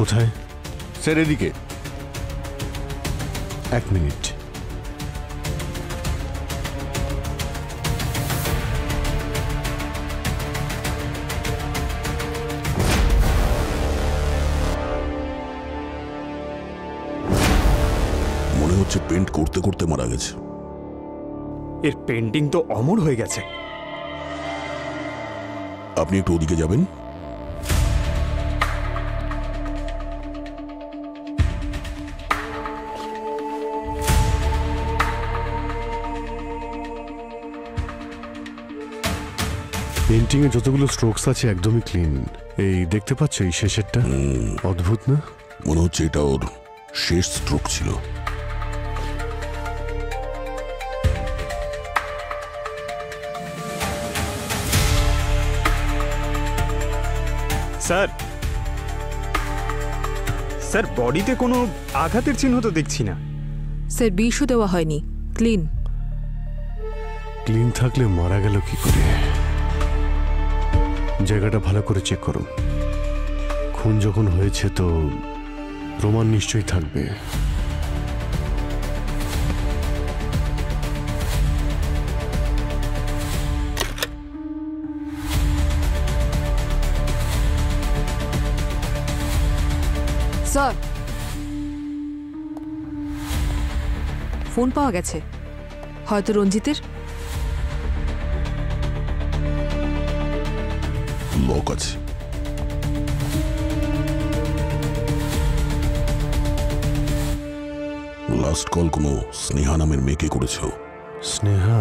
কোথায়? স্যার এদিকে। 1 মিনিট। মনে হচ্ছে পেন্ট করতে করতে মারা গেছে। এর পেন্টিং তো অমর হয়ে গেছে। আপনি একটু ওদিকে যাবেন। পেন্টিং এ যতগুলো স্ট্রোকস আছে একদমই ক্লিন। এই দেখতে পাচ্ছ এই শেষেরটা? অদ্ভুত না? মনে হচ্ছে এটা ওর শেষ স্ট্রোক ছিল। স্যার স্যার বডিতে কোনো আঘাতের চিহ্ন তো দেখছি না। স্যার বিষও দেওয়া হয়নি, ক্লিন। ক্লিন থাকলে মারা গেল কি করে? জায়গাটা ভালো করে চেক করুন। খুন যখন হয়েছে তো প্রমাণ নিশ্চয়ই থাকবে। স্যার, ফোন পাওয়া গেছে, হয়তো রঞ্জিতের। লক আছে। লাস্ট কল কোনো স্নেহা নামের মেয়েকে করেছিল। স্নেহা?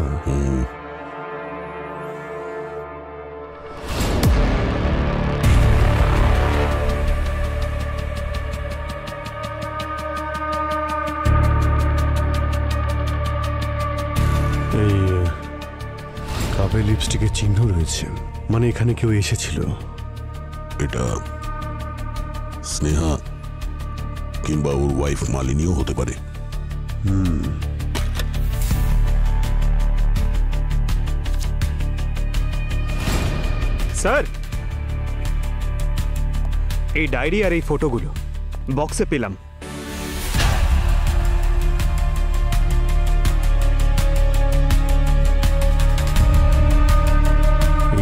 এই কাপে লিপস্টিকের চিহ্ন রয়েছে, মানে এখানে কেউ এসেছিল। এটা স্নেহা কিংবা ওর ওয়াইফ মালিনীও হতে পারে। স্যার, এই ডায়েরি আর এই ফটোগুলো বক্সে পেলাম।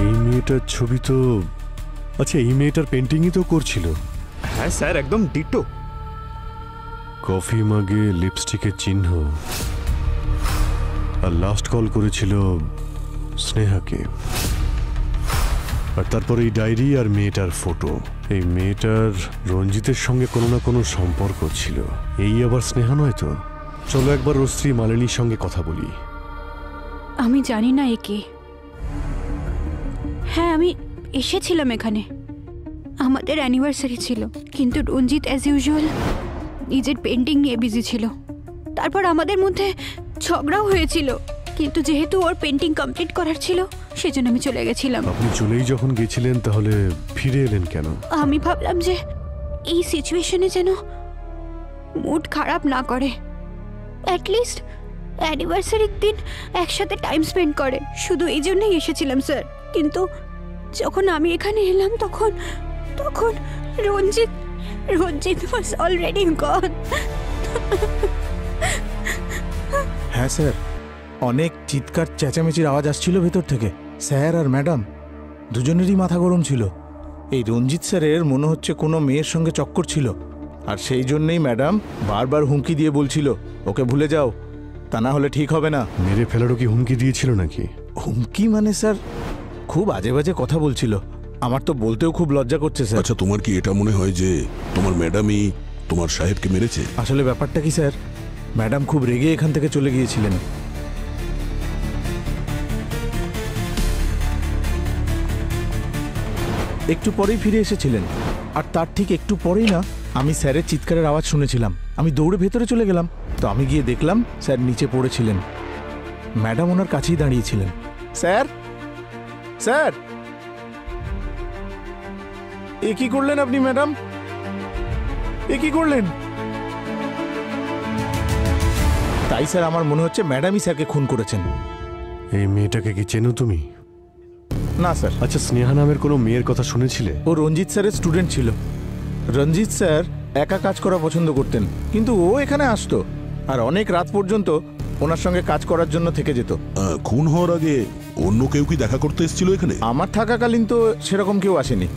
এই মেয়েটার ছবি তো, আচ্ছা এই মেয়েটার পেন্টিংই তো করছিল। হ্যাঁ স্যার, একদম ডিটো। কফি মাগে লিপস্টিকের চিহ্ন, আর লাস্ট কল করেছিল স্নেহাকে। আর তারপর এই ডায়েরি আর মেয়েটার ফটো। এই মেয়েটার রঞ্জিতের সঙ্গে কোনো না কোনো সম্পর্ক ছিল। এই আবার স্নেহা নয় তো? চলো একবার ওর স্ত্রী মালিনীর সঙ্গে কথা বলি। আমি জানি না একে। হ্যাঁ, আমি এসেছিলাম এখানে, আমাদের অ্যানিভার্সারি ছিল, কিন্তু রঞ্জিত অ্যাজ ইউজুয়াল নিজের পেন্টিং নিয়ে বিজি ছিল। তারপর আমাদের মধ্যে ঝগড়াও হয়েছিল, কিন্তু যেহেতু ওর পেন্টিং কমপ্লিট করার ছিল সেজন্য আমি চলে গেছিলাম। আপনি চলেই যখন গেছিলেন তাহলে ফিরে এলেন কেন? আমি ভাবলাম যে এই সিচুয়েশনে যেন মুড খারাপ না করে, অ্যাটলিস্ট অ্যানিভার্সারির দিন একসাথে টাইম স্পেন্ড করে, শুধু এই জন্যই এসেছিলাম স্যার। কিন্তু যখন আমি এখানে এলাম তখন তখন রঞ্জিত ওয়াজ অলরেডি গন। হ্যাঁ স্যার, অনেক চিৎকার চেঁচামেচির আওয়াজ আসছিল ভেতর থেকে। স্যার আর ম্যাডাম দুজনেরই মাথা গরম ছিল। এই রঞ্জিত স্যারের মনে হচ্ছে কোনো মেয়ের সঙ্গে চক্কর ছিল, আর সেই জন্যই ম্যাডাম বারবার হুমকি দিয়ে বলছিল ওকে ভুলে যাও, তা না হলে ঠিক হবে না। মেরে ফেলারও কি হুমকি দিয়েছিল নাকি? হুমকি মানে স্যার খুব আজে বাজে কথা বলছিল। আমার তো বলতেও খুব লজ্জা করছে স্যার। আচ্ছা, তোমার কি এটা মনে হয় যে তোমার ম্যাডামই তোমার সাহেবকে মেরেছে? আসলে ব্যাপারটা কি স্যার, ম্যাডাম খুব রেগে এখান থেকে চলে গিয়েছিলেন। একটু পরেই ফিরে এসেছিলেন, আর তার ঠিক একটু পরেই না আমি স্যারের চিৎকারের আওয়াজ শুনেছিলাম। আমি দৌড়ে ভেতরে চলে গেলাম, তো আমি গিয়ে দেখলাম স্যার নিচে পড়েছিলেন, ম্যাডাম ওনার কাছেই দাঁড়িয়েছিলেন। স্যার, স্যার, এ কি করলেন আপনি ম্যাডাম? এ কি করলেন? তাই স্যার আমার মনে হচ্ছে ম্যাডামই স্যারকে খুন করেছেন। এই মেয়েটাকে কি চেনো তুমি? না স্যার। আচ্ছা, স্নেহা নামের কোনো মেয়ের কথা শুনেছিলে? ও রঞ্জিত স্যারের স্টুডেন্ট ছিল। রঞ্জিত স্যার একা কাজ করা পছন্দ করতেন, কিন্তু ও এখানে আসতো আর অনেক রাত পর্যন্ত ওনার সঙ্গে কাজ করার জন্য থেকে যেত। খুন হওয়ার আগে অন্য কেউ কি দেখা করতে এসেছিল এখানে? আমার থাকাকালীন তো সেরকম কেউ আসেনি।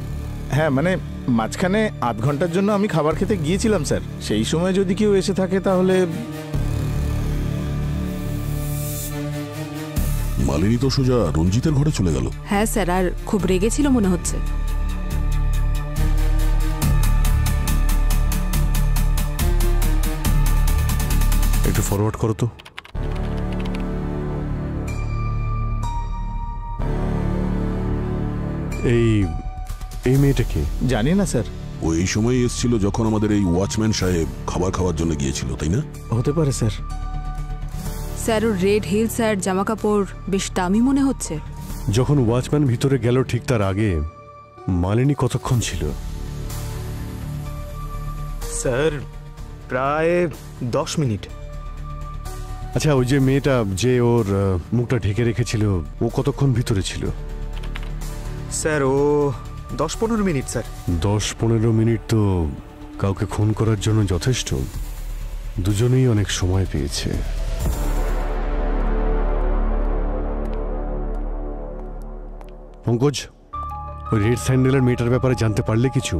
হ্যাঁ, মানে মাঝখানে আধ ঘন্টার জন্য আমি খাবার খেতে গিয়েছিলাম স্যার, সেই সময় যদি কেউ এসে থাকে তাহলে। মালিনী তো সোজা রঞ্জিতের ঘরে চলে গেল। হ্যাঁ স্যার, আর খুব রেগেছিল মনে হচ্ছে। একটু ফরওয়ার্ড করো তো। এই এই মেয়েটা কি? জানি না স্যার। ও এই সময় এসেছিল যখন আমাদের এই ওয়াচম্যান সাহেব খাবার খাওয়ার জন্য গিয়েছিল, তাই না? হতে পারে স্যার। স্যার, ওর রেড হিলস আর জামা কাপড় বেশ দামি মনে হচ্ছে। যখন ওয়াচম্যান ভিতরে গেল ঠিক তার আগে মালিনী কতক্ষণ ছিল? স্যার প্রায় 10 মিনিট। আচ্ছা, ওই যে মেয়েটা যে ওর মুখটা ঢেকে রেখেছিল, ও কতক্ষণ ভিতরে ছিল? স্যার ও 10-15 মিনিট স্যার। 10-15 মিনিট তো কাউকে খুন করার জন্য যথেষ্ট। দুজনেই অনেক সময় পেয়েছে। পঙ্কজ, ওই রেড স্যান্ডেলের মেয়েটার ব্যাপারে জানতে পারলে কিছু?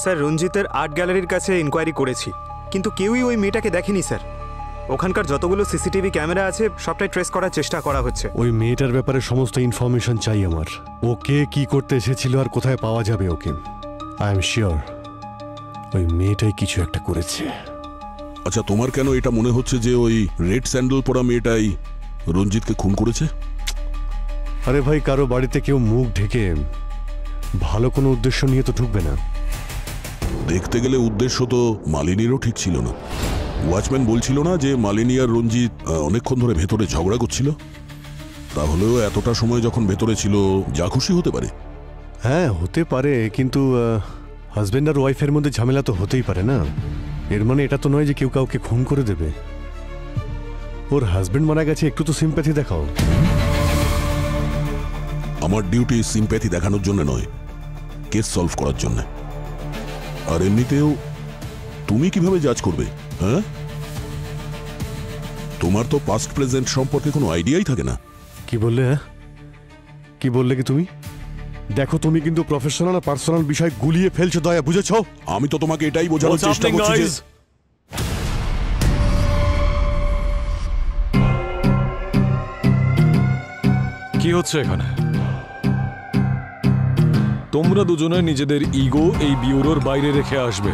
স্যার রঞ্জিতের আর্ট গ্যালারির কাছে ইনকোয়ারি করেছি, কিন্তু কেউই ওই মেয়েটাকে দেখেনি স্যার। ওখানকার যতগুলো সিসিটিভি ক্যামেরা আছে সবটাই ট্রেস করার চেষ্টা করা হচ্ছে। ওই মেয়েটার ব্যাপারে সমস্ত ইনফরমেশন চাই আমার। ওকে কি করতে এসেছিল আর কোথায় পাওয়া যাবে ওকে। আই এম শিওর ওই মেয়েটাই কিছু একটা করেছে। আচ্ছা, তোমার কেন এটা মনে হচ্ছে যে ওই রেড স্যান্ডেল পরা মেয়েটাই রঞ্জিতকে খুন করেছে? আরে ভাই, কারো বাড়িতে কেউ মুখ ঢেকে ভালো কোনো উদ্দেশ্য নিয়ে তো ঢুকবে না। দেখতে গেলে উদ্দেশ্য তো মালিনীরও ঠিক ছিল না। ওয়াচম্যান বলছিল না যে মালিনী আর রঞ্জিত অনেকক্ষণ ধরে ভেতরে ঝগড়া করছিল? তাহলেও এতটা সময় যখন ভেতরে ছিল, যা খুশি হতে পারে। হ্যাঁ, হতে পারে, কিন্তু হাজবেন্ড আর ওয়াইফের মধ্যে ঝামেলা তো হতেই পারে না। এর মানে এটা তো নয় যে কেউ কাউকে খুন করে দেবে। ওর হাজবেন্ড মারা গেছে, একটু তো সিম্প্যাথি দেখাও। আমার ডিউটি সিম্প্যাথি দেখানোর জন্য নয়, কেস সলভ করার জন্য। আর এমনিতেও তুমি কিভাবে জাজ করবে? হ্যাঁ, তোমার তো পাস্ট প্রেজেন্ট সম্পর্কে কোনো আইডিয়াই থাকে না। কি বললে? হ্যাঁ, কি বললে কি তুমি? দেখো, তুমি কিন্তু প্রফেশনাল আর পার্সোনাল বিষয় গুলিয়ে ফেলছো দয়া, বুঝেছো? আমি তো তোমাকে এটাই বোঝানোর চেষ্টা করছি যে কি হচ্ছে এখানে? তোমরা দুজনে নিজেদের ইগো এই বিউরোর বাইরে রেখে আসবে।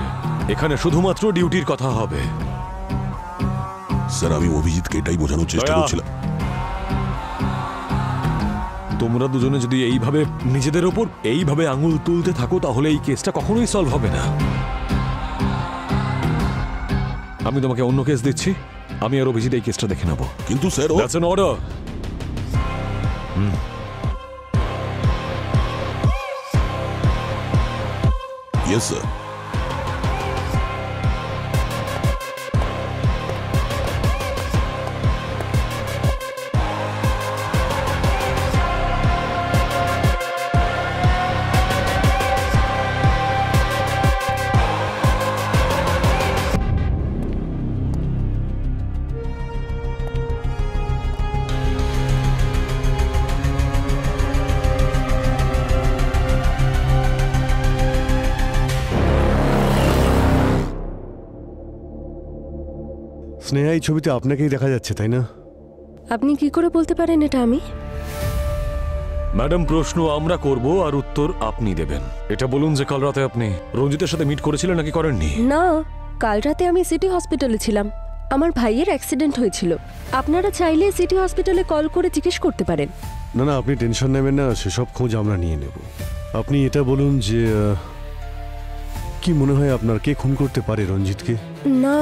এখানে শুধুমাত্র ডিউটির কথা হবে। স্যার, আমি অভিজিৎকে এটাই বোঝানোর চেষ্টা দয়া। করছিলাম। তোমরা দুজনে যদি এইভাবে নিজেদের ওপর এইভাবে আঙুল তুলতে থাকো, তাহলে এই কেসটা কখনোই সলভ হবে না। আমি তোমাকে অন্য কেস দিচ্ছি, আমি আর অভিজিৎ এই কেসটা দেখে নেবো। কিন্তু sir, that's an order. Yes sir. Sneha, এই ছবিতে আপনাকেই দেখা যাচ্ছে, তাই না? আপনি কি করে বলতে পারেন এটা আমি? ম্যাডাম, প্রশ্ন আমরা করব আর উত্তর আপনি দেবেন। এটা বলুন যে কাল রাতে আপনি রঞ্জিতের সাথে মিট করেছিলেন নাকি করেননি? না, কাল রাতে আমি সিটি হসপিটালে ছিলাম। আমার ভাইয়ের অ্যাক্সিডেন্ট হয়েছিল। আপনারা চাইলে সিটি হসপিটালে কল করে জিজ্ঞেস করতে পারেন। না না, আপনি টেনশন নেবেন না, সেসব খোঁজ আমরা নিয়ে নেব। আপনি এটা বলুন যে কি মনে হয় আপনার, কে খুন করতে পারে রঞ্জিতকে? না,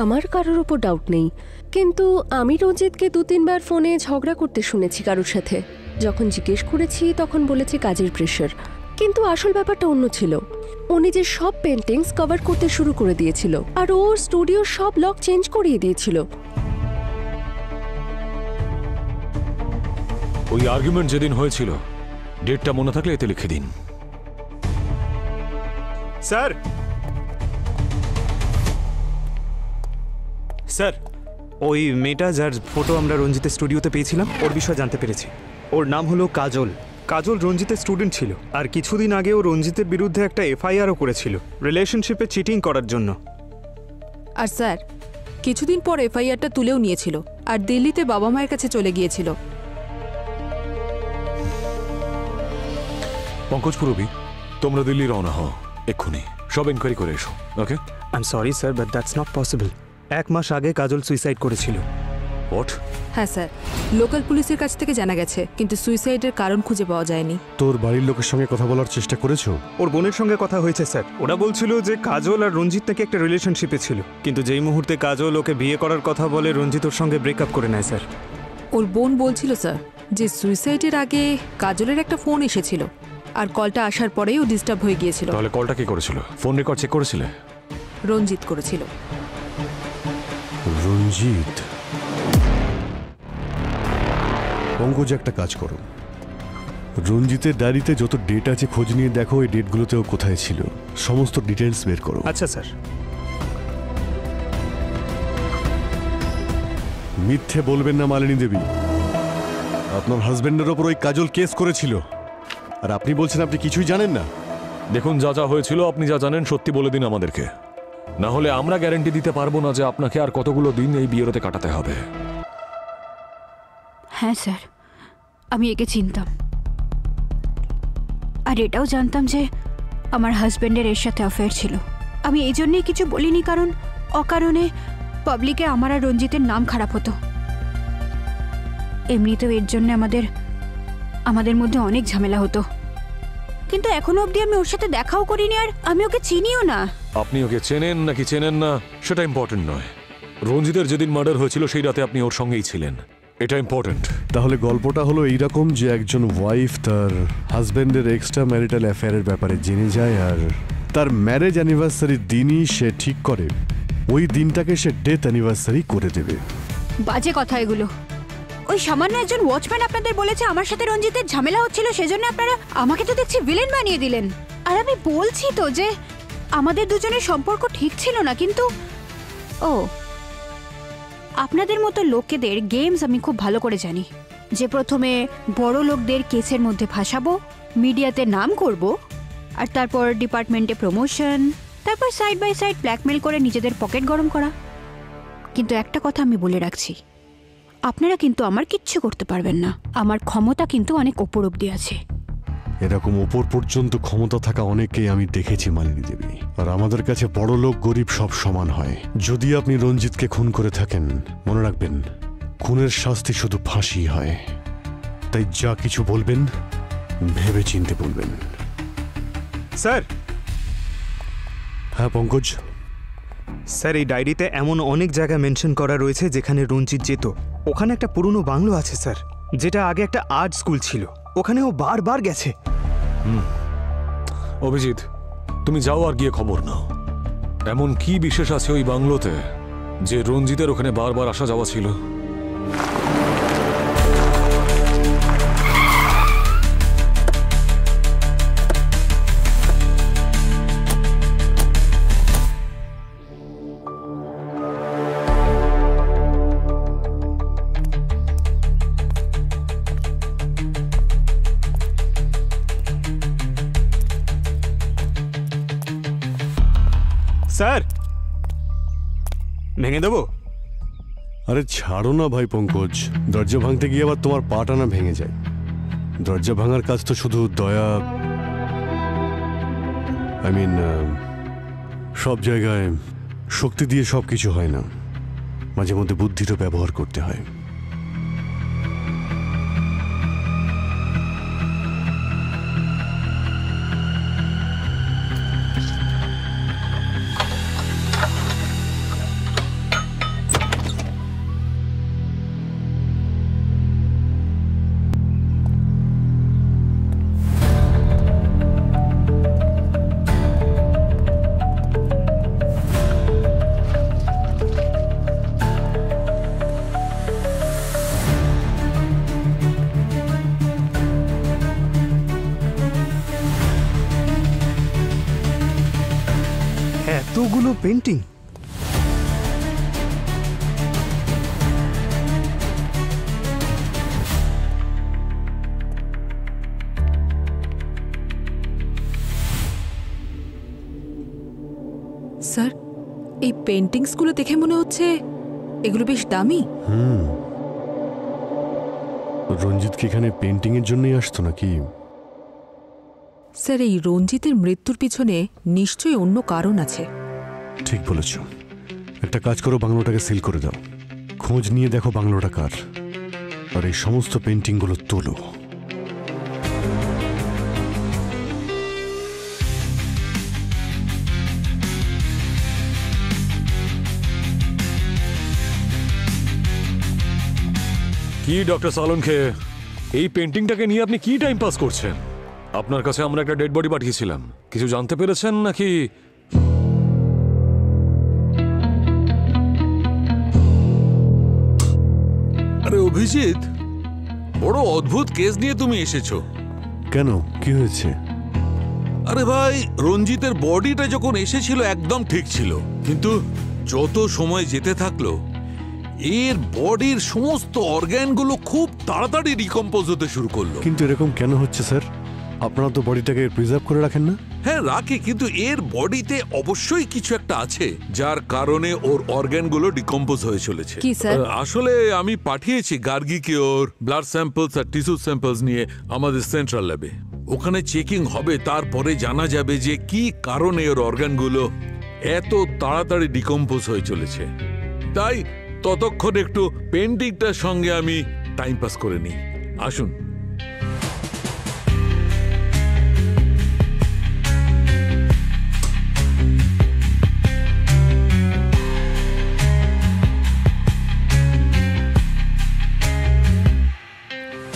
আমার কারোর উপর ডাউট নেই, কিন্তু আমি রঞ্জিতকে 2-3 বার ফোনে ঝগড়া করতে শুনেছি কারোর সাথে। যখন জিজ্ঞেস করেছি তখন বলেছে কাজের প্রেশার, কিন্তু আসল ব্যাপারটা অন্য ছিল। ও নিজের সব পেন্টিংস কভার করতে শুরু করে দিয়েছিল আর ওর স্টুডিওর সব লক চেঞ্জ করিয়ে দিয়েছিল। ওই আর্গুমেন্ট যেদিন হয়েছিল, ডেটটা মনে থাকলে এতে লিখে দিন। স্যার, স্যার, ওই মেয়েটা যার ফটো আমরা রঞ্জিতের স্টুডিওতে পেয়েছিলাম ওর বিষয়ে জানতে পেরেছি। ওর নাম হলো কাজল। কাজল রঞ্জিতের স্টুডেন্ট ছিল, আর কিছুদিন আগে ও রঞ্জিতের বিরুদ্ধে একটা এফআইআরও করেছিল রিলেশনশিপে চিটিং করার জন্য। আর স্যার, কিছুদিন পর এফআইআরটা তুলেও নিয়েছিল আর দিল্লিতে বাবা মায়ের কাছে চলে গিয়েছিল। পঙ্কজ পুরবি, তোমরা দিল্লি রওনা হও এক্ষুনি, সব এনকোয়ারি করে এসো। Okay? I am sorry sir, but that's not possible. 1 মাস আগে কাজল সুইসাইড করেছিল। হোয়াট? হ্যাঁ স্যার, লোকাল পুলিশের কাছ থেকে জানা গেছে, কিন্তু সুইসাইডের কারণ খুঁজে পাওয়া যায়নি। তোর বাড়ির লোকের সঙ্গে কথা বলার চেষ্টা করেছো? ওর বোনের সঙ্গে কথা হয়েছে স্যার। ওরা বলছিল যে কাজল আর রঞ্জিত নাকি একটা রিলেশনশিপে ছিল, কিন্তু যেই মুহূর্তে কাজল ওকে বিয়ে করার কথা বলে রঞ্জিত ওর সঙ্গে ব্রেকআপ করে নেয় স্যার। ওর বোন বলছিল স্যার যে সুইসাইডের আগে কাজলের একটা ফোন এসেছিল, আর কলটা আসার পরেই ও ডিস্টার্ব হয়ে গিয়েছিল। তাহলে কলটা কি করেছিল? ফোন রেকর্ড চেক করেছিলে? রঞ্জিত করেছিল। রঞ্জিত? পঙ্কজ, একটা কাজ করো, রঞ্জিতের ডায়েরিতে যত ডেট আছে খোঁজ নিয়ে দেখো এই ডেটগুলোতেও কোথায় ছিল, সমস্ত ডিটেলস বের করো। আচ্ছা স্যার। মিথ্যে বলবেন না মালিনী দেবী, আপনার হাজবেন্ডের ওপর ওই কাজল কেস করেছিল, আর আপনি বলছেন আপনি কিছুই জানেন না। দেখুন, যা যা হয়েছিল আপনি যা জানেন সত্যি বলে দিন আমাদেরকে, না হলে আমরা গ্যারান্টি দিতে পারবো না যে আপনাকে আর কতগুলো দিন এই বিয়েরতে কাটাতে হবে। হ্যাঁ স্যার, আমি একে চিনতাম, আর এটাও জানতাম যে আমার হাজব্যান্ডের এর সাথে অ্যাফেয়ার ছিল। আমি এই জন্যেই কিছু বলিনি, কারণ অকারণে পাবলিকে আমার আর রঞ্জিতের নাম খারাপ হতো। এমনিতেও এর জন্য আমাদের মধ্যে অনেক ঝামেলা হতো, কিন্তু এখনো অবধি আমি ওর সাথে দেখাও করিনি, আর আমি ওকে চিনিও না। আপনি ওকে চেনেন নাকি চেনেন না সেটা ইম্পর্টেন্ট নয়। রঞ্জিতের যেদিন মার্ডার হয়েছিল সেই রাতে আপনি ওর সঙ্গেই ছিলেন, এটা ইম্পর্টেন্ট। তাহলে গল্পটা হলো এইরকম যে একজন ওয়াইফ তার হাজবেন্ডের এক্সট্রা ম্যারিটাল অ্যাফেয়ারের ব্যাপারে জেনে যায়, আর তার ম্যারেজ অ্যানিভার্সারির দিনই সে ঠিক করে ওই দিনটাকে সে ডেথ অ্যানিভার্সারি করে দেবে। বাজে কথা এগুলো। ওই সামান্য একজন ওয়াচম্যান আপনাদের বলেছে আমার সাথে রঞ্জিতের ঝামেলা হচ্ছিল, সেজন্য আপনারা আমাকে তো দেখছি ভিলেন বানিয়ে দিলেন। আর আমি বলছি তো যে আমাদের দুজনের সম্পর্ক ঠিক ছিল না, কিন্তু আপনাদের মতো লোকেদের গেমস আমি খুব ভালো করে জানি, যে প্রথমে বড় লোকদের কেসের মধ্যে ফাঁসাবো, মিডিয়াতে নাম করব, আর তারপর ডিপার্টমেন্টে প্রমোশন, তারপর সাইড বাই সাইড ব্ল্যাকমেল করে নিজেদের পকেট গরম করা। কিন্তু একটা কথা আমি বলে রাখছি, আপনারা কিন্তু আমার কিচ্ছু করতে পারবেন না। আমার ক্ষমতা কিন্তু অনেক ওপর অব্দি আছে। এরকম ওপর পর্যন্ত ক্ষমতা থাকা অনেকেই আমি দেখেছি মালিনী দেবী, আর আমাদের কাছে বড় লোক গরিব সব সমান হয়। যদি আপনি রঞ্জিতকে খুন করে থাকেন, মনে রাখবেন খুনের শাস্তি শুধু ফাঁসি হয়। তাই যা কিছু বলবেন ভেবে চিনতে বলবেন। স্যার। হ্যাঁ পঙ্কজ? স্যার, এই ডায়েরিতে এমন অনেক জায়গা মেনশন করা রয়েছে যেখানে রঞ্জিত যেত। ওখানে একটা পুরনো বাংলো আছে স্যার, যেটা আগে একটা আর্ট স্কুল ছিল, ওখানে ও বারবার গেছে। অভিজিৎ, তুমি যাও আর গিয়ে খবর নাও, এমন কি বিশেষ আছে ওই বাংলোতে যে রঞ্জিতের ওখানে বারবার আসা যাওয়া ছিল। স্যার, ভেঙে দেবো? আরে ছাড়ো না ভাই পঙ্কজ, দরজা ভাঙতে গিয়ে আবার তোমার পাটা না ভেঙে যায়। দরজা ভাঙার কাজ তো শুধু দয়া, সব জায়গায় শক্তি দিয়ে সব কিছু হয় না, মাঝে মধ্যে বুদ্ধিরও ব্যবহার করতে হয়। এতগুলো পেন্টিং! স্যার, এই পেন্টিংসগুলো দেখে মনে হচ্ছে এগুলো বেশ দামি। রঞ্জিত কি এখানে পেন্টিং এর জন্যই আসতো নাকি? স্যার, এই রঞ্জিতের মৃত্যুর পিছনে নিশ্চয়ই অন্য কারণ আছে। ঠিক বলেছ। একটা কাজ করো, বাংলোটাকে সিল করে দাও। খোঁজ নিয়ে দেখো বাংলোটা কার, আর এই সমস্ত পেন্টিংগুলো তোলো। কি ডক্টর সালনকে, এই পেন্টিংটাকে নিয়ে আপনি কি টাইম পাস করছেন? আপনার কাছে আমরা একটা ডেড বডি পাঠিয়েছিলাম, কিছু জানতে পেরেছেন নাকি? আরে অভিজিৎ, বড় অদ্ভুত কেস নিয়ে তুমি এসেছো। কেন, কি হয়েছে? আরে ভাই, রঞ্জিতের বডিটা যখন এসেছিল একদম ঠিক ছিল, কিন্তু যত সময় যেতে থাকলো এর বডির সমস্ত অর্গানগুলো খুব তাড়াতাড়ি ডিকম্পোজ হতে শুরু করলো। কিন্তু এরকম কেন হচ্ছে স্যার? আপনারা তো বডিটাকে প্রিজার্ভ করে রাখেন না? হ্যাঁ রাখি, কিন্তু এর বডিতে অবশ্যই কিছু একটা আছে যার কারণে ওর অর্গানগুলো ডিকম্পোজ হয়ে চলেছে। কি স্যার? আসলে আমি পাঠিয়েছি গার্গিকে ওর ব্লাড স্যাম্পলস আর টিস্যু স্যাম্পলস নিয়ে আমাদের সেন্ট্রাল ল্যাবে। ওখানে চেকিং হবে, তারপরে জানা যাবে যে কি কারণে ওর অর্গানগুলো এত তাড়াতাড়ি ডিকম্পোজ হয়ে চলেছে। তাই ততক্ষণ একটু পেন্টিংটার সঙ্গে আমি টাইম পাস করে নিই। আসুন।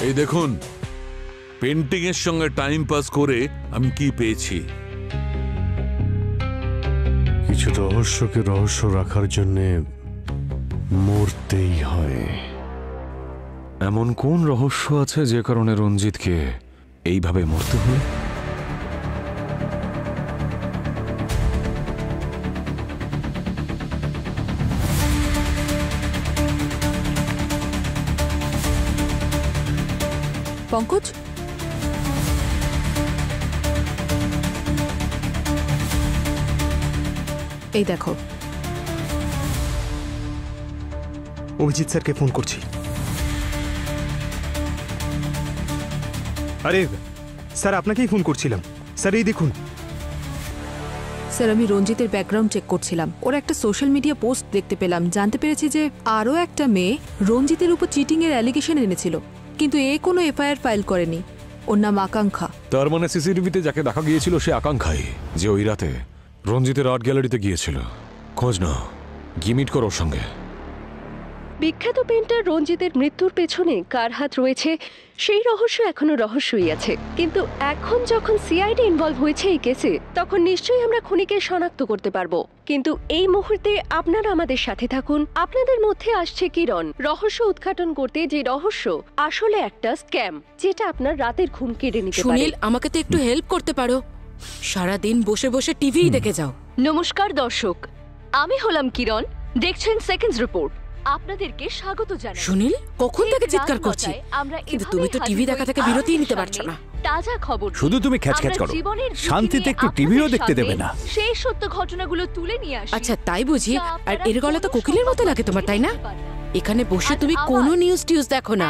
এই দেখুন, পেন্টিং এর সঙ্গে টাইম পাস করে আমি কি পেয়েছি। কিছু রহস্যকে রহস্য রাখার জন্যে মরতেই হয়। এমন কোন রহস্য আছে যে কারণে রঞ্জিতকে এইভাবে মরতে হয়? পঙ্কজ, এই দেখো। অভিজিৎ স্যারকে ফোন করছি। আরে স্যার, আপনাকেই ফোন করছিলাম। স্যার এই দেখুন। স্যার, আমি রঞ্জিতের ব্যাকগ্রাউন্ড চেক করছিলাম। ওর একটা সোশ্যাল মিডিয়া পোস্ট দেখতে পেলাম। জানতে পেরেছি যে আরও একটা মেয়ে রঞ্জিতের উপর চিটিং এর অ্যালিগেশন এনেছিল, কিন্তু এ কোনো এফআইআর ফাইল করেনি। ওর নাম আকাঙ্ক্ষা। তার মানে সিসিটিভিতে যাকে দেখা গিয়েছিল সে আকাঙ্ক্ষাই, যে ওই রাতে রঞ্জিতের আর্ট গ্যালারিতে গিয়েছিল। খোঁজ নাও, গিয়ে মিট করো ওর সঙ্গে। বিখ্যাত পেন্টার রঞ্জিতের মৃত্যুর পেছনে কার হাত রয়েছে সেই রহস্য এখনো রহস্যই আছে, কিন্তু এখন যখন সিআইডি ইনভলভ হয়েছে এই কেসে, তখন নিশ্চয়ই আমরা খুনিকে শনাক্ত করতে পারবো। কিন্তু এই মুহূর্তে আপনারা আমাদের সাথে থাকুন। আপনাদের মধ্যে আসছে কিরণ, রহস্য উদ্ঘাটন করতে, যে রহস্য আসলে একটা স্ক্যাম, যেটা আপনার রাতের ঘুম কেড়ে নিতে পারে। সুনীল, আমাকে তো একটু হেল্প করতে পারো? সারাদিন বসে বসে টিভি দেখে যাও। নমস্কার দর্শক, আমি হলাম কিরণ, দেখছেন সেকেন্ডস রিপোর্ট। আপনাদেরকে স্বাগত জানাই। সুনীল, কখন থেকে চিৎকার করছি, কিন্তু তুমি তো টিভি দেখা থেকে বিরতি নিতে পারছো না। তাজা খবর শুধু তুমি খ্যাচখ্যাচ করো, শান্তিতে একটু টিভিও দেখতে দেবে না। সেই সত্য ঘটনাগুলো তুলে নিয়ে আসি। আচ্ছা তাই বুঝি? আর এর গলা তো কোকিলের মতো লাগে তোমার, তাই না? এখানে বসে তুমি কোনো নিউজ টিউজ দেখো না,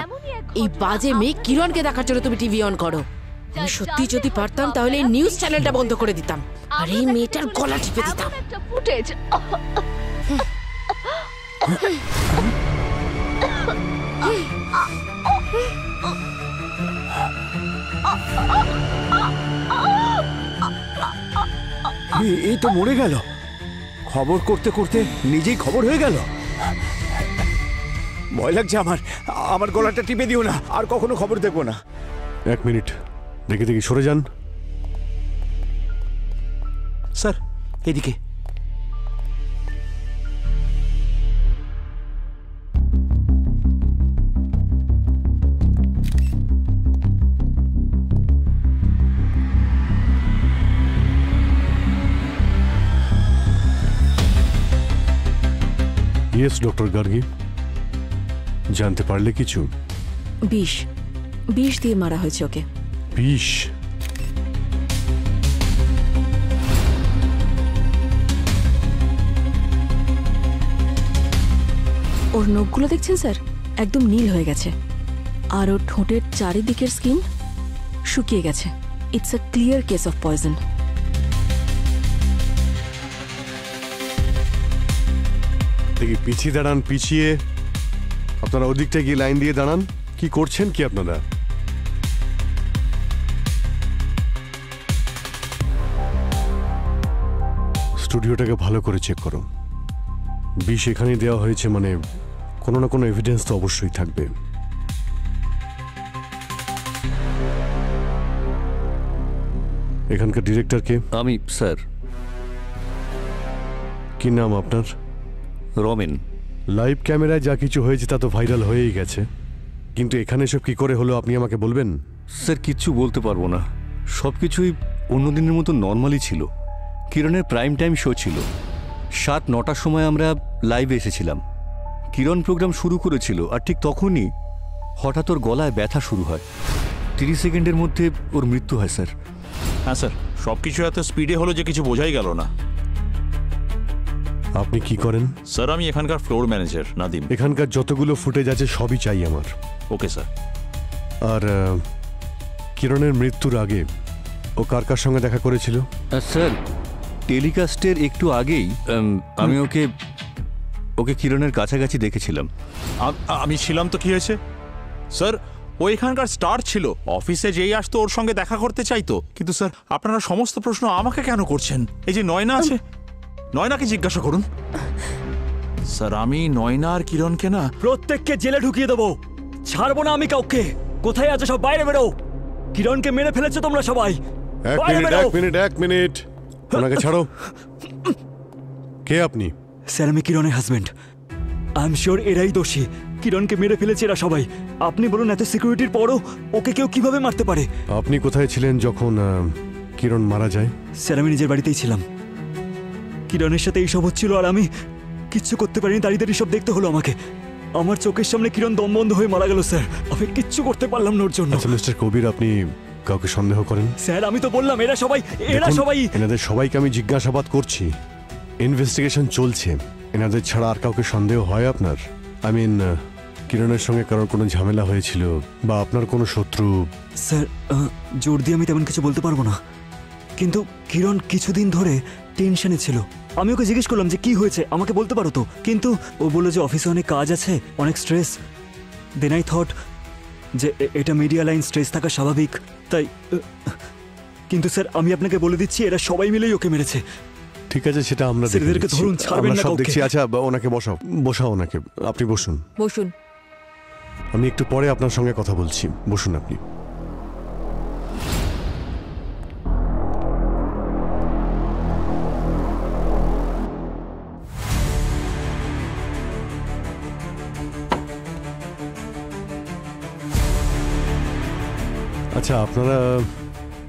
এই বাজে মেয়ে কিরণকে দেখার জন্য তুমি টিভি অন করো। আমি সত্যি যদি পারতাম তাহলে এই নিউজ চ্যানেলটা বন্ধ করে দিতাম, আর এই মেয়েটার গলা টিপে দিতাম। ফুটেজ এই তো মরে গেল। খবর করতে করতে নিজেই খবর হয়ে গেল। ভয় লাগছে আমার। আমার গলাটা টিপে দিও না, আর কখনো খবর দেখবো না। 1 মিনিট, দেখে দেখি সরে যান। স্যার এদিকে। ইয়েস ডক্টর গার্গী, জানতে পারলে কিছু? 20 দিয়ে মারা হয়েছে ওকে। নখগুলো দেখছেন স্যার, একদম নীল হয়ে গেছে, আর ওর ঠোঁটের চারিদিকের স্কিন শুকিয়ে গেছে। It's a clear case of poison. দেখি পিছিয়ে দাঁড়ান, পিছিয়ে। আপনারা ওদিকটা গিয়ে লাইন দিয়ে দাঁড়ান। কি করছেন কি আপনারা? স্টুডিওটাকে ভালো করে চেক করো। বিষ এখানে দেওয়া হয়েছে মানে কোনো না কোনো এভিডেন্স তো অবশ্যই থাকবে। এখানকার ডিরেক্টর কে? আমি স্যার। কি নাম আপনার? রমেন। লাইভ ক্যামেরায় যা কিছু হয়েছে তা তো ভাইরাল হয়েই গেছে, কিন্তু এখানে সব কি করে হলো আপনি আমাকে বলবেন? স্যার কিচ্ছু বলতে পারবো না, সব কিছুই অন্যদিনের মতো নর্মালি ছিল। কিরণের প্রাইম টাইম শো ছিল, 7-9টার সময় আমরা লাইভে এসেছিলাম। কিরণ প্রোগ্রাম শুরু করেছিল, আর ঠিক তখনই হঠাৎ ওর গলায় ব্যথা শুরু হয়। 30 সেকেন্ডের মধ্যে ওর মৃত্যু হয় স্যার। হ্যাঁ স্যার, সব কিছু এত স্পিডে হলো যে কিছু বোঝাই গেল না। আপনি কি করেন? স্যার আমি এখানকার ফ্লোর ম্যানেজার নাদিম। এখানকার যতগুলো ফুটেজ আছে সবই চাই আমার। Okay sir. আর কিরণের মৃত্যুর আগে ও কার কার সঙ্গে দেখা করেছিল? স্যার টেলিকাস্টের একটু আগেই আমি ওকে কিরণের কাছাকাছি দেখেছিলাম। আমি ছিলাম তো কি হয়েছে স্যার? ও এখানকার স্টার ছিল, অফিসে যেই আসতো ওর সঙ্গে দেখা করতে চাইতো। কিন্তু স্যার আপনারা সমস্ত প্রশ্ন আমাকে কেন করছেন? এই যে নয়না আছে, নয়নাকে জিজ্ঞাসা করুন। স্যার আমি নয়না আর কিরণকে না, প্রত্যেককে জেলে ঢুকিয়ে দেবো, ছাড়বো না আমি কাউকে। কোথায় আছে সব বাইরে বেরো। কিরণকে মেরে ফেলেছো তোমরা সবাই। এক মিনিট ওনাকে ছাড়ো। কে আপনি? স্যার আমি কিরণের হাজবেন্ড। আই এম শিওর এরাই দোষী, কিরণকে মেরে ফেলেছে এরা সবাই। আপনি বলুন এত সিকিউরিটির পরও ওকে কেউ কিভাবে মারতে পারে? আপনি কোথায় ছিলেন যখন কিরণ মারা যায়? স্যার আমি নিজের বাড়িতেই ছিলাম, কিরণের সাথে এইসব হচ্ছিল আর আমি কিচ্ছু করতে পারিনি। দাঁড়িয়ে সব দেখতে হলো আমাকে। আমার চোখের সামনে কিরণ দম বন্ধ হয়ে মারা গেল স্যার, আমি কিচ্ছু করতে পারলাম না ওর জন্য। আচ্ছা মিস্টার কবির, আপনি কাউকে সন্দেহ করেন? স্যার আমি তো বললাম এরা সবাই এনাদের সবাইকে আমি জিজ্ঞাসাবাদ করছি, ইনভেস্টিগেশন চলছে। এনাদের ছাড়া আর কাউকে সন্দেহ হয় আপনার? আই মিন কিরণের সঙ্গে কারোর কোনো ঝামেলা হয়েছিল বা আপনার কোনো শত্রু? স্যার জোর দিয়ে আমি তেমন কিছু বলতে পারবো না, কিন্তু কিরণ কিছুদিন ধরে টেনশনে ছিল। আমি ওকে জিজ্ঞেস করলাম যে কি হয়েছে, আমাকে বলতে পারো তো, কিন্তু ও বললো যে অফিসে অনেক কাজ আছে, অনেক স্ট্রেস। দেন আই থট যে এটা মিডিয়া লাইন, স্ট্রেস থাকা স্বাভাবিক, তাই। কিন্তু স্যার আমি আপনাকে বলে দিচ্ছি এরা সবাই মিলেই ওকে মেরেছে। ঠিক আছে, সেটা আমরা ধরুন, ছাড়বেন না কাউকে। দেখছি। আচ্ছা ওনাকে বসাও ওনাকে। আপনি বসুন। আমি একটু পরে আপনার সঙ্গে কথা বলছি, বসুন আপনি। আচ্ছা আপনারা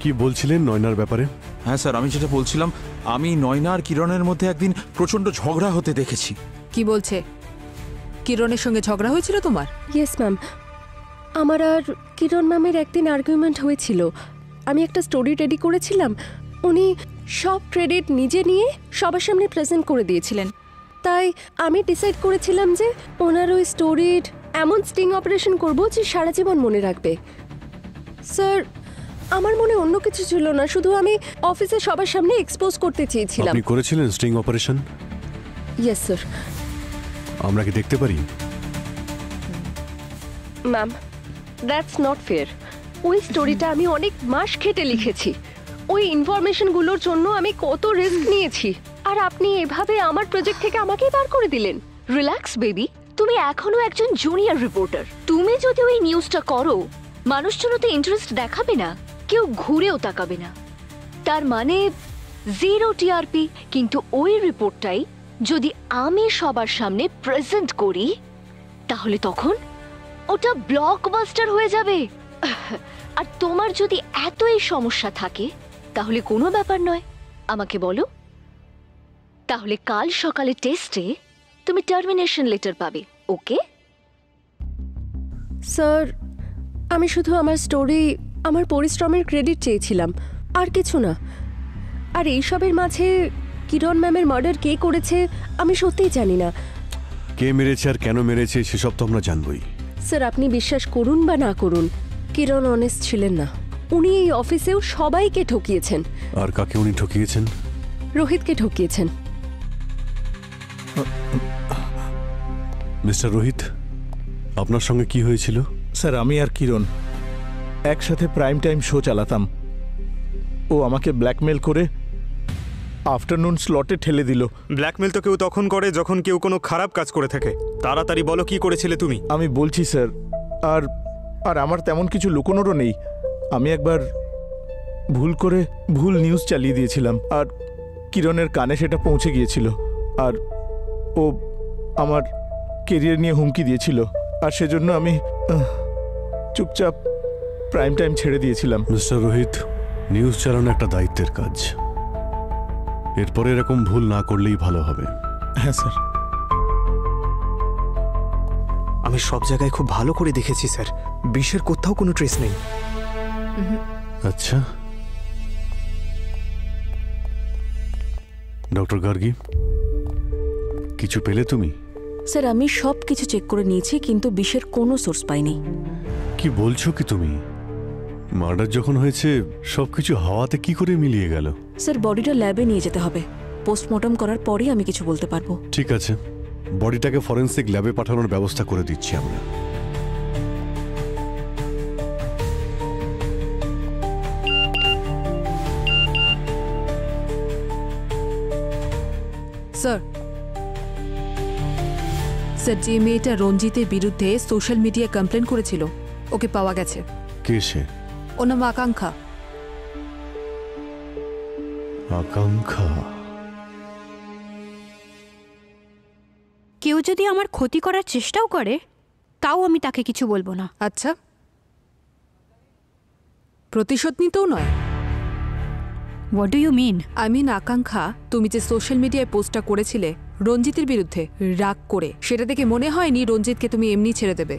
কি বলছিলেন নয়নার ব্যাপারে? হ্যাঁ স্যার, আমি যেটা বলছিলাম, আমি নয়না আর কিরণের মধ্যে একদিন প্রচন্ড ঝগড়া হতে দেখেছি। কি বলছে? কিরণের সঙ্গে ঝগড়া হয়েছিল তোমার? ইয়েস ম্যাম, আমার আর কিরণ ম্যামের একদিন আর্গুমেন্ট হয়েছিল। আমি একটা স্টোরি রেডি করেছিলাম, উনি সব ক্রেডিট নিজে নিয়ে সবার সামনে প্রেজেন্ট করে দিয়েছিলেন। তাই আমি ডিসাইড করেছিলাম যে ওনার ওই স্টোরির এমন স্টিং অপারেশন করব যে সারা জীবন মনে রাখবে। স্যার আমার মনে অন্য কিছু ছিল না, শুধু আমি অফিসে সবার সামনে এক্সপোজ করতে চেয়েছিলাম। আপনি করেছিলেন স্টিং অপারেশন? Yes sir. আমরা কি দেখতে পারি? Ma'am that's not fair. ওই স্টোরিটা আমি অনেক মাস খেটে লিখেছি, ওই ইনফরমেশনগুলোর জন্য আমি কত রিস্ক নিয়েছি, আর আপনি এভাবে আমার প্রজেক্ট থেকে আমাকেই বার করে দিলেন। রিল্যাক্স বেবি, তুমি এখনো একজন জুনিয়র রিপোর্টার। তুমি যদি ওই নিউজটা করো, মানুষজন ওতে ইন্টারেস্ট দেখাবে না, কেউ ঘুরেও তাকাবে না। তার মানে 0 টিআরপি। কিন্তু ওই রিপোর্টটাই যদি আমি সবার সামনে প্রেজেন্ট করি, তাহলে তখন ওটা ব্লকবাস্টার হয়ে যাবে। আর তোমার যদি এতই সমস্যা থাকে তাহলে কোনো ব্যাপার নয়, আমাকে বলো। তাহলে কাল সকালে টেস্টে তুমি টার্মিনেশন লেটার পাবে, ওকে? স্যার আমি শুধু আমার স্টোরি, আমার পরিশ্রমের ক্রেডিট চেয়েছিলাম, আর কিছু না। আর এইসবের মাঝে কিরণ ম্যামের মার্ডার কে করেছে আমি সত্যিই জানি না। কে মেরেছে আর কেন মেরেছে সেসব তো আমরা জানবই। স্যার আপনি বিশ্বাস করুন বা না করুন, কিরণ অনেস্ট ছিলেন না। উনি এই অফিসেও সবাইকে ঠকিয়েছেন। আর কাকে উনি ঠকিয়েছেন? রোহিতকে ঠকিয়েছেন। মিস্টার রোহিত, আপনার সঙ্গে কি হয়েছিল? স্যার আমি আর কিরণ একসাথে প্রাইম টাইম শো চালাতাম। ও আমাকে ব্ল্যাকমেল করে আফটারনুন স্লটে ঠেলে দিল। ব্ল্যাকমেল তো কেউ তখন করে যখন কেউ কোনো খারাপ কাজ করে থাকে। তাড়াতাড়ি বলো কি করেছিলে তুমি। আমি বলছি স্যার, আর আর আমার তেমন কিছু লুকোনোরও নেই। আমি একবার ভুল করে ভুল নিউজ চালিয়ে দিয়েছিলাম, আর কিরণের কানে সেটা পৌঁছে গিয়েছিল, আর ও আমার কেরিয়ার নিয়ে হুমকি দিয়েছিল, আর সেজন্য আমি চুপচাপ প্রাইম টাইম ছেড়ে দিয়েছিলাম। মিস্টার রোহিত, নিউজ চালানো একটা দায়িত্বের কাজ। এরপরে এরকম ভুল না করলেই ভালো হবে। হ্যাঁ স্যার। আমি সব জায়গায় খুব ভালো করে দেখেছি স্যার, বিষের কোথাও কোনো ট্রেস নেই। আচ্ছা ডক্টর গার্গী, কিছু পেলে তুমি? স্যার আমি সব কিছু চেক করে নিয়েছি, কিন্তু বিষের কোনো সোর্স পাইনি। কি বলছো কি তুমি? মার্ডার যখন হয়েছে সবকিছু হাওয়াতে কি করে মিলিয়ে গেল? স্যার বডিটা ল্যাবে নিয়ে যেতে হবে, পোস্টমর্টম করার পরেই আমি কিছু বলতে পারবো। ঠিক আছে, বডিটাকে ফরেন্সিক ল্যাবে পাঠানোর ব্যবস্থা করে দিচ্ছি আমরা। স্যার, স্যার যে মেয়েটা রঞ্জিতের বিরুদ্ধে সোশ্যাল মিডিয়ায় কমপ্লেন করেছিল ওকে পাওয়া গেছে। কে সে? ওর নাম আকাঙ্ক্ষা। আকাঙ্ক্ষা? কেউ যদি আমার ক্ষতি করার চেষ্টাও করে তাও আমি তাকে কিছু বলবো না। আচ্ছা, প্রতিশোধ নিতেও নয়? What do you mean? I mean আকাঙ্ক্ষা, তুমি যে সোশ্যাল মিডিয়ায় পোস্টটা করেছিলে রঞ্জিতের বিরুদ্ধে রাগ করে, সেটা দেখে মনে হয়নি রঞ্জিতকে তুমি এমনি ছেড়ে দেবে।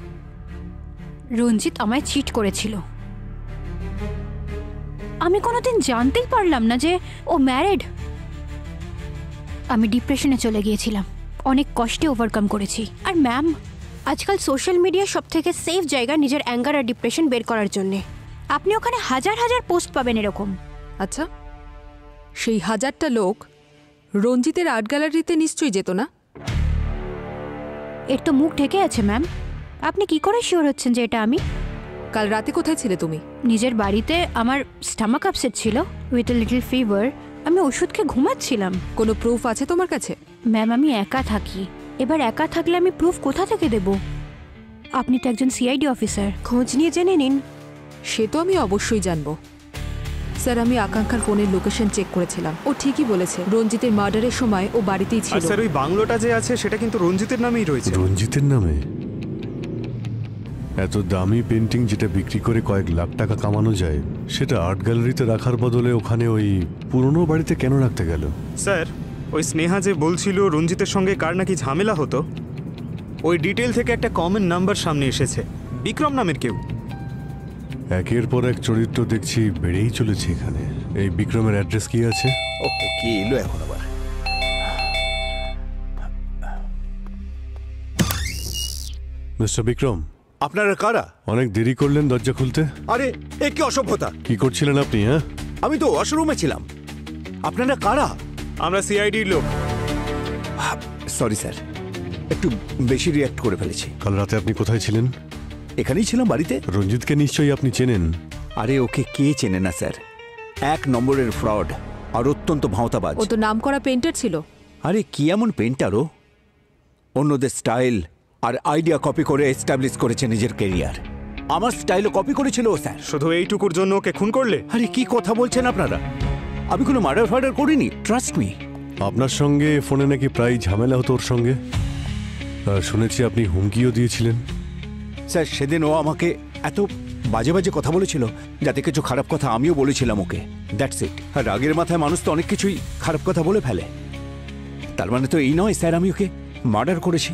রঞ্জিত আমায় চিট করেছিল। আমি কোনোদিন জানতেই পারলাম না যে ও ম্যারিড। আমি ডিপ্রেশনে চলে গিয়েছিলাম, অনেক কষ্টে ওভারকাম করেছি। আর ম্যাম, আজকাল সোশ্যাল মিডিয়া সব থেকে সেফ জায়গা নিজের অ্যাঙ্গার আর ডিপ্রেশন বের করার জন্যে। আপনি ওখানে হাজার হাজার পোস্ট পাবেন এরকম। আচ্ছা, সেই হাজারটা লোক রঞ্জিতের আর্ট গ্যালারিতে নিশ্চয়ই যেত না? এর তো মুখ ঢেকে আছে ম্যাম। আপনি কি করে শিওর হচ্ছেন যে এটা আমি? কাল রাতে কোথায় ছিলে তুমি? নিজের বাড়িতে। আমার স্টামাক আপসেট ছিল উইথ এ লিটল ফিভার। আমি ওষুধ খেয়ে ঘুমাচ্ছিলাম। কোনো প্রুফ আছে তোমার কাছে? ম্যাম আমি একা থাকি। এবার একা থাকলে আমি প্রুফ কোথা থেকে দেব? আপনি তো একজন সিআইডি অফিসার, খোঁজ নিয়ে জেনে নিন। সে তো আমি অবশ্যই জানবো। স্যার আমি আকাঙ্ক্ষার ফোনের লোকেশন চেক করেছিলাম, ও ঠিকই বলেছে রঞ্জিতের মার্ডারের সময় ও বাড়িতেই ছিল। স্যার ওই বাংলোটা যে আছে সেটা কিন্তু রঞ্জিতের নামেই রয়েছে। রঞ্জিতের নামে? এত দামি পেন্টিং যেটা বিক্রি করে কয়েক লাখ টাকা কামানো যায়, সেটা আর্ট গ্যালারিতে রাখার বদলে ওখানে ওই পুরনো বাড়িতে কেন রাখতে গেল? স্যার ওই স্নেহা যে বলছিল রঞ্জিতের সঙ্গে কার নাকি ঝামেলা হতো, ওই ডিটেল থেকে একটা কমন নাম্বার সামনে এসেছে, বিক্রম নামের কেউ। একের পর এক চরিত্র দেখছি বেড়েই চলেছে এখানে। এই বিক্রমের অ্যাড্রেস কি আছে? ওহো, কি এলো এখন আবার? মিস্টার বিক্রম, আপনারা কারা? অনেক দেরি করলেন দরজা খুলতে। আরে এ কি অসভ্যতা! কি করছিলেন আপনি? হ্যাঁ, আমি তো ওয়াশরুমে ছিলাম। আপনারা কারা? আমরা সিআইডির লোক। সরি স্যার, একটু বেশি রিঅ্যাক্ট করে ফেলেছি। কাল রাতে আপনি কোথায় ছিলেন? এখানেই ছিলাম, বাড়িতে। রঞ্জিতকে নিশ্চয়ই আপনি চেনেন। আরে ওকে কে চেনে না স্যার? 1 নম্বরের ফ্রড আর অত্যন্ত ভাঁওতাবাজ। ও তো নামকরা পেইন্টার ছিল। আরে কি এমন পেইন্টারও অন্যদের স্টাইল আর আইডিয়া কপি করে এস্টাবলিশ করেছে নিজের ক্যারিয়ার। আমার স্টাইলও কপি করেছিল ও স্যার। শুধু এইটুকুর জন্য ওকে খুন করলে? আরে কি কথা বলছেন আপনারা? আমি কোনো মার্ডার ফার্ডার করিনি, ট্রাস্ট মি। আপনার সঙ্গে ফোনে নাকি প্রায় ঝামেলা হতো ওর সঙ্গে, শুনেছি আপনি হুমকিও দিয়েছিলেন। স্যার সেদিন ও আমাকে এত বাজে বাজে কথা বলেছিল, যাতে কিছু খারাপ কথা আমিও বলেছিলাম ওকে। That's it. আর রাগের মাথায় মানুষ তো অনেক কিছুই খারাপ কথা বলে ফেলে। তার মানে তো এই নয় স্যার আমি ওকে মার্ডার করেছি।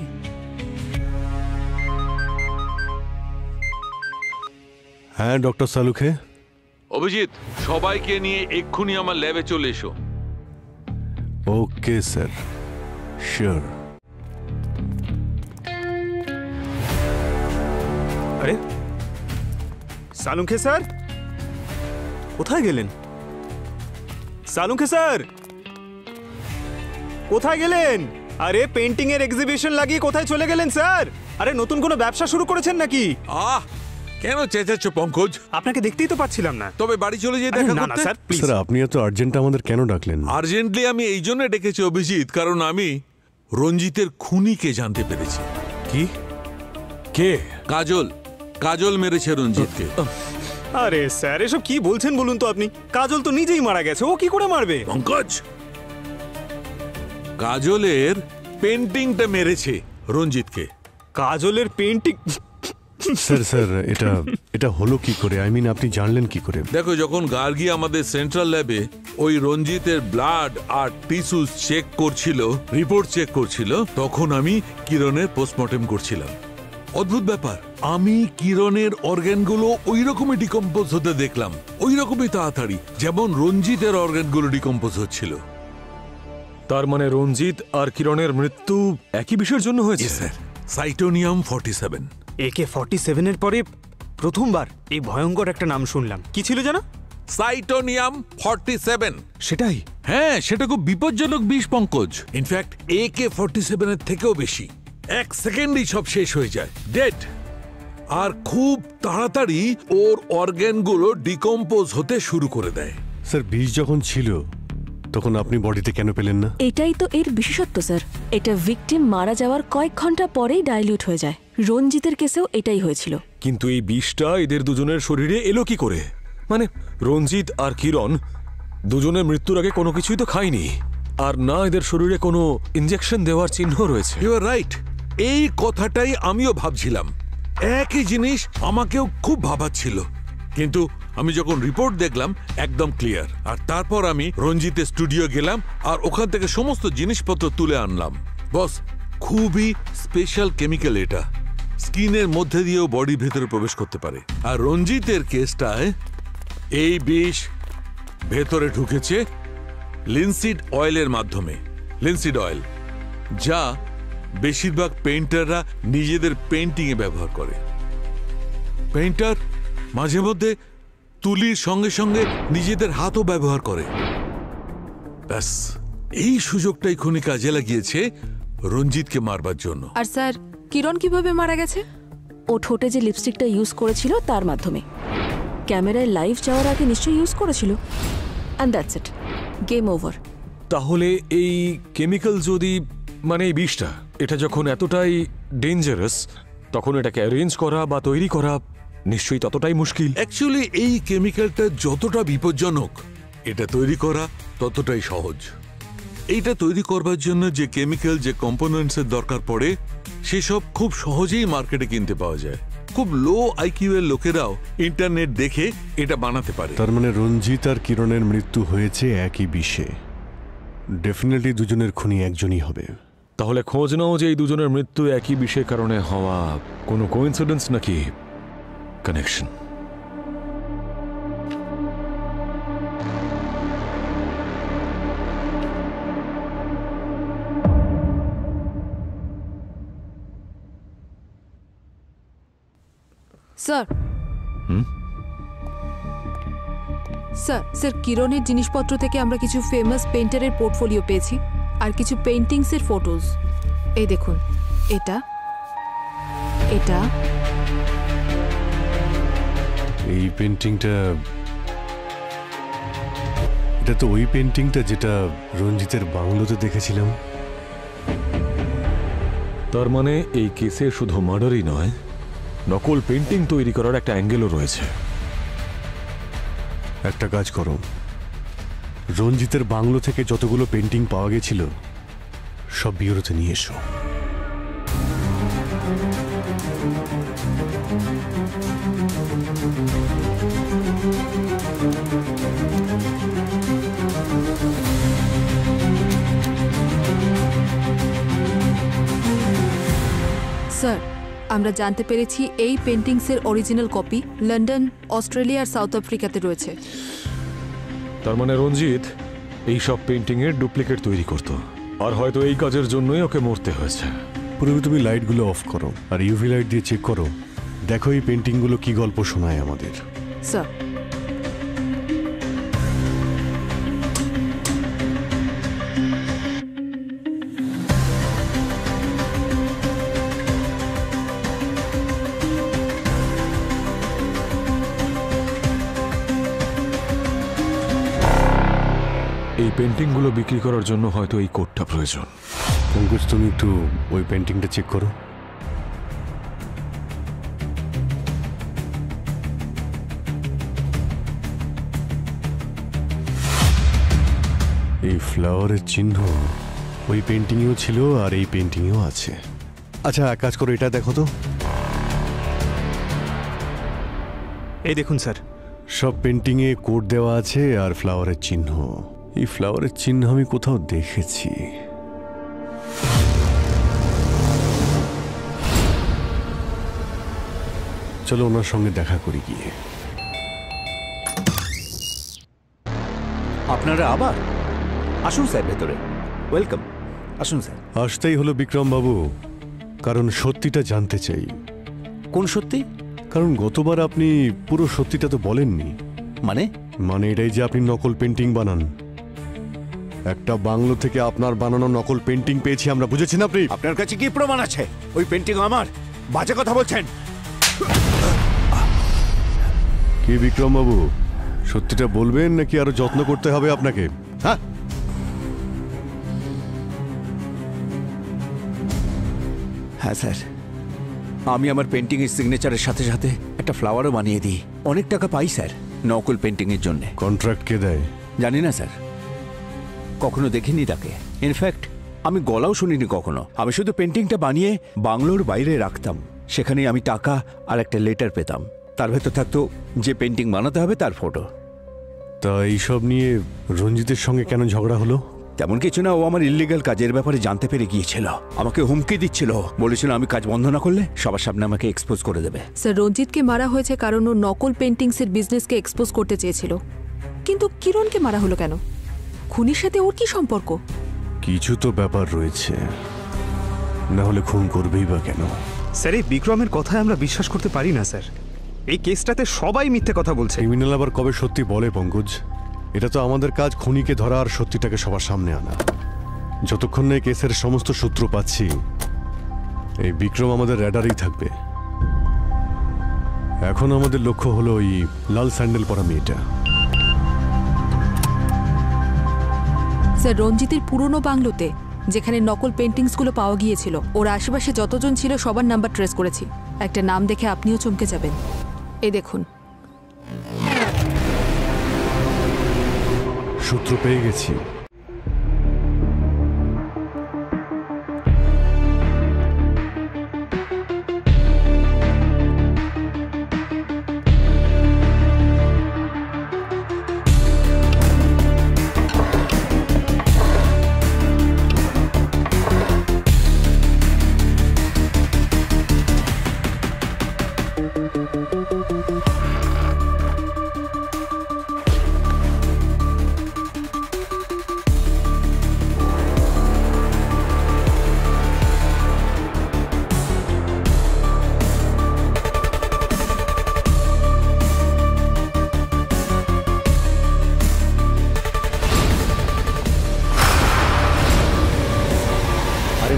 হ্যাঁ ডক্টর সালুখে। অভিজিৎ, সবাইকে নিয়ে এক্ষুনি আমার ল্যাবে চলে এসো। Okay sir, sure. আরে সালুঙ্খে স্যার কোথায় গেলেন? সালুঙ্খে স্যার কোথায় গেলেন? আরে পেন্টিং এর এক্সিবিশন লাগিয়ে কোথায় চলে গেলেন স্যার? আরে নতুন কোনো ব্যবসা শুরু করেছেন নাকি? কেন চেঁচাচ্ছ পঙ্কজ? আপনাকে দেখতেই তো পাচ্ছিলাম না। তবে বাড়ি চলে যেয়ে দেখা করতে। Sir please. স্যার আপনি এত আর্জেন্ট আমাদের কেন ডাকলেন? আর্জেন্টলি আমি এই জন্য ডেকেছি অভিজিৎ, কারণ আমি রঞ্জিতের খুনিকে জানতে পেরেছি। কি? কে? কাজল। কাজল মেরেছে রঞ্জিতকে। আরে স্যার এসব কি বলছেন বলুন তো আপনি? কাজল তো নিজেই মারা গেছে, ও কি করে মারবে? পঙ্কজ, কাজলের পেন্টিংটা মেরেছে রঞ্জিতকে। কাজলের পেন্টিং? স্যার স্যার এটা হলো কি করে? আই মিন আপনি জানলেন কি করে? দেখো, যখন গার্গী আমাদের সেন্ট্রাল ল্যাবে ওই রঞ্জিতের ব্লাড আর টিস্যুস চেক করছিল, রিপোর্ট চেক করছিল, তখন আমি কিরণের পোস্টমর্টেম করছিলাম। অদ্ভুত ব্যাপার, আমি কিরণের অর্গানগুলো ওই রকমই ডিকম্পোজ হতে দেখলাম, ওই রকমই তাড়াতাড়ি যেমন রঞ্জিতের অর্গানগুলো ডিকম্পোজ হচ্ছিল। তার মানে রঞ্জিত আর কিরণের মৃত্যু একই বিষয়ের জন্য হয়েছে? স্যার, সাইটোনিয়াম 47। AK-47 এর পরে প্রথমবার এই ভয়ঙ্কর একটা নাম শুনলাম। কি ছিল জানো? সাইটোনিয়াম 47। সেটাই? হ্যাঁ, সেটা খুব বিপজ্জনক বিষ পঙ্কজ। ইনফ্যাক্ট AK-47 এর থেকেও বেশি। 1 সেকেন্ডেই সব শেষ হয়ে যায়, ডেড। আর খুব তাড়াতাড়ি ওর অর্গানগুলো ডিকম্পোজ হতে শুরু করে দেয়। স্যার বিষ যখন ছিল তখন আপনি বডিতে কেন পেলেন না? এটাই তো এর বিশেষত্ব স্যার। এটা ভিকটিম মারা যাওয়ার কয়েক ঘন্টা পরেই ডাইলিউট হয়ে যায়। রঞ্জিতের কেসেও এটাই হয়েছিল। কিন্তু এই বিষটা এদের দুজনের শরীরে এলো কি করে? মানে রঞ্জিত আর কিরণ দুজনের মৃত্যুর আগে কোনো কিছুই তো খায়নি, আর না এদের শরীরে কোনো ইনজেকশন দেওয়ার চিহ্ন রয়েছে। ইউ আর রাইট, এই কথাটাই আমিও ভাবছিলাম। একই জিনিস আমাকেও খুব ভাবাচ্ছিল, কিন্তু আমি যখন রিপোর্ট দেখলাম একদম ক্লিয়ার। আর তারপর আমি রঞ্জিতের স্টুডিও গেলাম আর ওখান থেকে সমস্ত জিনিসপত্র তুলে আনলাম। বস, খুবই স্পেশাল কেমিক্যাল এটা, স্কিনের মধ্যে দিয়েও বডির ভেতরে প্রবেশ করতে পারে। আর রঞ্জিতের কেসটায় এই বিষ ভেতরে ঢুকেছে লিনসিড অয়েলের মাধ্যমে। লিনসিড অয়েল, যা বেশিরভাগ পেইন্টাররা নিজেদের পেইন্টিংয়ে ব্যবহার করে। পেইন্টার মাঝে মধ্যে তুলির সঙ্গে সঙ্গে নিজেদের হাতও ব্যবহার করে। ব্যাস, এই সুযোগটাই খুনি কাজে লাগিয়েছে রঞ্জিতকে মারবার জন্য। আর স্যার কিরণ কিভাবে মারা গেছে? ও ঠোঁটে যে লিপস্টিকটা ইউজ করেছিল তার মাধ্যমে। ক্যামেরায় লাইভ যাওয়ার আগে নিশ্চয়ই ইউজ করেছিল। And that's it, game over. তাহলে এই কেমিক্যাল যদি, মানে এই বিষটা, এটা যখন এতটাই ডেঞ্জারাস, তখন এটাকে অ্যারেঞ্জ করা বা তৈরি করা নিশ্চয়ই ততটাই মুশকিল। অ্যাকচুয়ালি এই কেমিক্যালটা যতটা বিপজ্জনক, এটা তৈরি করা ততটাই সহজ। এইটা তৈরি করবার জন্য যে কেমিক্যাল, যে কম্পোনেন্টসের দরকার পড়ে, সেসব খুব সহজেই মার্কেটে কিনতে পাওয়া যায়। খুব লো আইকিউ এর লোকেরাও ইন্টারনেট দেখে এটা বানাতে পারে। তার মানে রঞ্জিত আর কিরণের মৃত্যু হয়েছে একই বিষে। ডেফিনেটলি দুজনের খুনি একজনই হবে। তাহলে খোঁজ নাও যে এই দুজনের মৃত্যু একই বিষয়ের কারণে হওয়া কোনো কোইন্সিডেন্স নাকি কানেকশন। স্যার স্যার কিরণের জিনিসপত্র থেকে আমরা কিছু ফেমাস পেইন্টারের পোর্টফোলিও পেয়েছি আর কিছু পেইন্টিংসের ফটোজ। এই দেখুন, এটা এটা এই পেন্টিংটা, এটা তো ওই পেন্টিংটা যেটা রঞ্জিতের বাংলোতে দেখেছিলাম। তার মানে এই কেসে শুধু মার্ডারই নয়, নকল পেন্টিং তৈরি করার একটা অ্যাঙ্গেলও রয়েছে। একটা কাজ করো, রঞ্জিতের বাংলো থেকে যতগুলো পেন্টিং পাওয়া গেছিল সব বিউরোতে নিয়ে এসো। স্যার, আমরা জানতে পেরেছি এই পেন্টিংসের অরিজিনাল কপি লন্ডন, অস্ট্রেলিয়া আর সাউথ আফ্রিকাতে রয়েছে। তার মানে রঞ্জিত এই সব পেন্টিং এর ডুপ্লিকেট তৈরি করত, আর হয়তো এই কাজের জন্যই ওকে মরতে হয়েছে। পূর্বে তুমি লাইটগুলো অফ করো আর ইউভি লাইট দিয়ে চেক করো দেখো এই পেন্টিংগুলো কি গল্প শোনায় আমাদের। স্যার, এই পেন্টিংগুলো বিক্রি করার জন্য হয়তো এই কোডটা প্রয়োজন। পঙ্কজ, তুমি একটু ওই পেন্টিংটা চেক করো। এই ফ্লাওয়ারের চিহ্ন ওই পেন্টিংয়েও ছিল আর এই পেন্টিংয়েও আছে। আচ্ছা, এক কাজ করো, এটা দেখো তো। এই দেখুন স্যার, সব পেন্টিংয়ে কোড দেওয়া আছে আর ফ্লাওয়ারের চিহ্ন। এই ফ্লাওয়ারের চিহ্ন আমি কোথাও দেখেছি। চলো ওনার সঙ্গে দেখা করি গিয়ে। আপনারা আবার আসুন স্যার, ভেতরে ওয়েলকাম। আসুন স্যার। আসতেই হলো বিক্রম বাবু, কারণ সত্যিটা জানতে চাই। কোন সত্যি? কারণ গতবার আপনি পুরো সত্যিটা তো বলেননি। মানে এটাই যে আপনি নকল পেন্টিং বানান। একটা বাংলো থেকে আপনার বানানো নকল পেন্টিং পেয়েছি আমরা, বুঝেছেন আপনি? আপনার কাছে কি প্রমাণ আছে? ওই পেন্টিং আমার। বাজে কথা বলছেন। কি বিক্রম বাবু, সত্যিটা বলবেন নাকি আরো যত্ন করতে হবে আপনাকে? হ্যাঁ, হ্যাঁ স্যার, আমি আমার পেন্টিং এর সিগনেচারের সাথে সাথে একটা ফ্লাওয়ারও বানিয়ে দিই। অনেক টাকা পাই স্যার নকল পেন্টিং এর জন্য। কন্ট্রাক্ট কে দেয় জানি না স্যার, কখনো দেখিনি তাকে। ইনফ্যাক্ট আমি গলাও শুনিনি কখনো। আমি শুধু পেন্টিংটা বানিয়ে বাংলোর বাইরে রাখতাম। সেখানে আমি টাকা আর একটা লেটার পেতাম। তার ভেতর থাকতো যে পেন্টিং বানাতে হবে তার ফটো। তা এইসব নিয়ে রঞ্জিতের সঙ্গে কেন ঝগড়া হলো? তেমন কিছু না, ও আমার ইল্লিগাল কাজের ব্যাপারে জানতে পেরে গিয়েছিল। আমাকে হুমকি দিচ্ছিল, বলেছিল আমি কাজ বন্ধ না করলে সবার সামনে আমাকে এক্সপোজ করে দেবে। স্যার, রঞ্জিতকে মারা হয়েছে কারণ ও নকল পেন্টিংসের বিজনেসকে এক্সপোজ করতে চেয়েছিল। কিন্তু কিরণকে মারা হলো কেন? খুনির সাথে ওর কি সম্পর্ক? কিছু তো ব্যাপার রয়েছে, না হলে খুন করবেই বা কেন? স্যার, এই বিক্রমের কথায় আমরা বিশ্বাস করতে পারি না স্যার। এই কেসটাতে সবাই মিথ্যে কথা বলছে। ক্রিমিনাল আবার কবে সত্যি বলে পঙ্কজ? এটা তো আমাদের কাজ খুনিকে ধরা আর সত্যিটাকে সবার সামনে আনা। যতক্ষণ না এই কেসের সমস্ত সূত্র পাচ্ছি, এই বিক্রম আমাদের র্যাডারেই থাকবে। এখন আমাদের লক্ষ্য হলো ওই লাল স্যান্ডেল পরা মেয়েটা। স্যার, রঞ্জিতের পুরনো বাংলোতে যেখানে নকল পেন্টিংসগুলো পাওয়া গিয়েছিল, ওর আশেপাশে যতজন ছিল সবার নাম্বার ট্রেস করেছি। একটা নাম দেখে আপনিও চমকে যাবেন। এই দেখুন, সূত্র পেয়ে গেছি।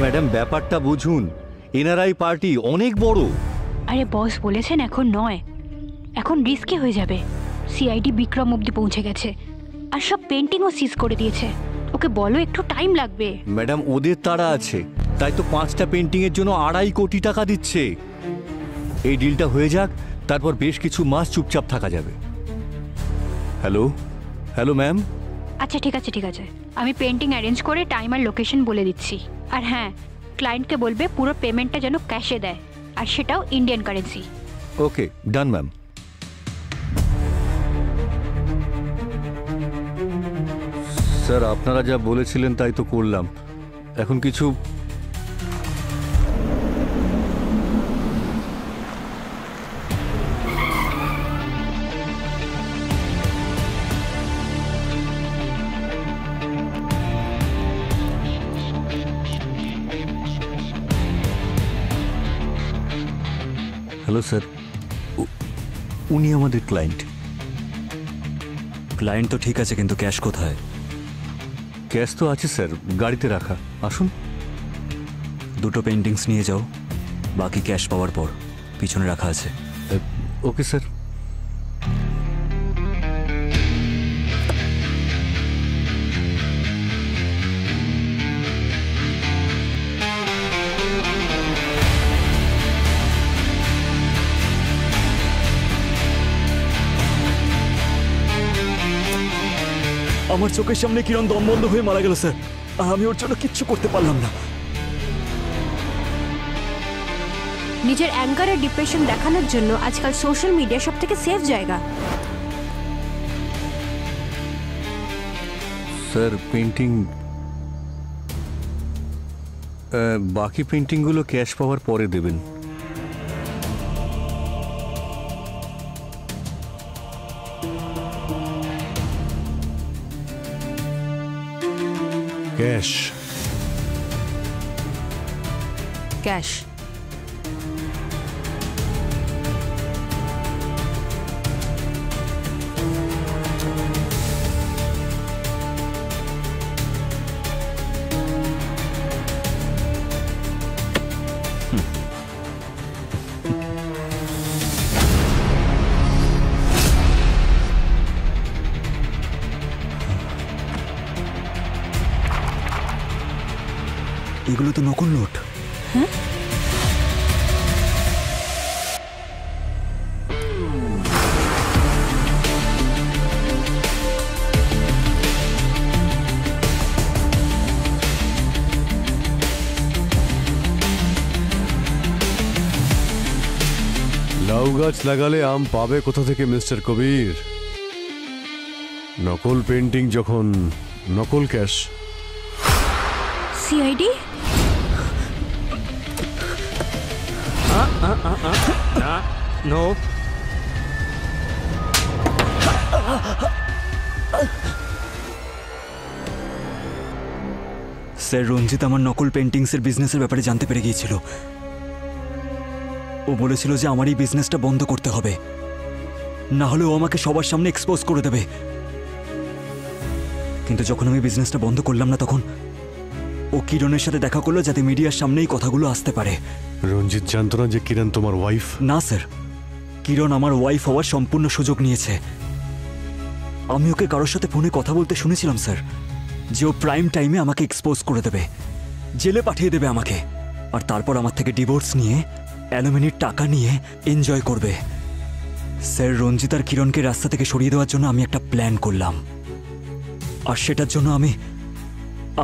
ম্যাডাম, ব্যাপারটা বুঝুন। এনআরআই পার্টি অনেক বড়। আরে বস বলেছেন এখন নয়, এখন রিস্কি হয়ে যাবে। সিআইডি বিক্রম অব্দি পৌঁছে গেছে আর সব পেন্টিংও সিজ করে দিয়েছে। ওকে বলো একটু টাইম লাগবে। ম্যাডাম, ওদের তাড়া আছে, তাই তো 5টা পেন্টিং এর জন্য 2.5 কোটি টাকা দিচ্ছে। এই ডিলটা হয়ে যাক, তারপর বেশ কিছু মাস চুপচাপ থাকা যাবে। Hello hello ma'am. আচ্ছা ঠিক আছে ঠিক আছে, আমি পেন্টিং অ্যারেঞ্জ করে টাইম আর লোকেশন বলে দিচ্ছি। আর হ্যাঁ, ক্লায়েন্টকে বলবে পুরো পেমেন্টটা যেন ক্যাশে দেয়, আর সেটাও ইন্ডিয়ান কারেন্সি। ওকে, ডান ম্যাম। স্যার, আপনারা যা বলেছিলেন তাই তো করলাম। এখন কিছু হ্যালো হ্যালো স্যার, উনি আমাদের ক্লায়েন্ট। ক্লায়েন্ট তো ঠিক আছে, কিন্তু ক্যাশ কোথায়? ক্যাশ তো আছে স্যার, গাড়িতে রাখা। আসুন। দুটো পেন্টিংস নিয়ে যাও, বাকি ক্যাশ পাওয়ার পর পিছনে রাখা আছে। Okay sir. আমার চোখের সামনে কিরণ দম বন্ধ হয়ে মারা গেল স্যার, আর আমি ওর জন্য কিচ্ছু করতে পারলাম না। নিজের অ্যাঙ্গার আর ডিপ্রেশন দেখানোর জন্য আজকাল সোশ্যাল মিডিয়া সব থেকে সেফ জায়গা। স্যার পেন্টিং, বাকি পেন্টিংগুলো ক্যাশ পাওয়ার পরে দেবেন। ক্যাশ। ক্যাশ। এগুলো তো নকল নোট। হ্যাঁ, লাউ গাছ লাগালে আম পাবে কোথা থেকে মিস্টার কবির? নকল পেন্টিং যখন নকল ক্যাশ। সিআইডি? নো। স্যার, রঞ্জিত আমার নকল পেন্টিংসের বিজনেসের ব্যাপারে জানতে পেরে গিয়েছিল। ও বলেছিল যে আমার এই বিজনেসটা বন্ধ করতে হবে, না হলে ও আমাকে সবার সামনে এক্সপোজ করে দেবে। কিন্তু যখন আমি বিজনেসটা বন্ধ করলাম না, তখন ও কিরণের সাথে দেখা করলো যাতে মিডিয়ার সামনেই কথাগুলো আসতে পারে। রঞ্জিত জানতো না যে কিরণ তোমার ওয়াইফ? না স্যার, কিরণ আমার ওয়াইফ হওয়ার সম্পূর্ণ সুযোগ নিয়েছে। আমি ওকে কারোর সাথে ফোনে কথা বলতে শুনেছিলাম স্যার, যে ও প্রাইম টাইমে আমাকে এক্সপোজ করে দেবে, জেলে পাঠিয়ে দেবে আমাকে, আর তারপর আমার থেকে ডিভোর্স নিয়ে অ্যালুমিনির টাকা নিয়ে এনজয় করবে। স্যার, রঞ্জিত আর কিরণকে রাস্তা থেকে সরিয়ে দেওয়ার জন্য আমি একটা প্ল্যান করলাম, আর সেটার জন্য আমি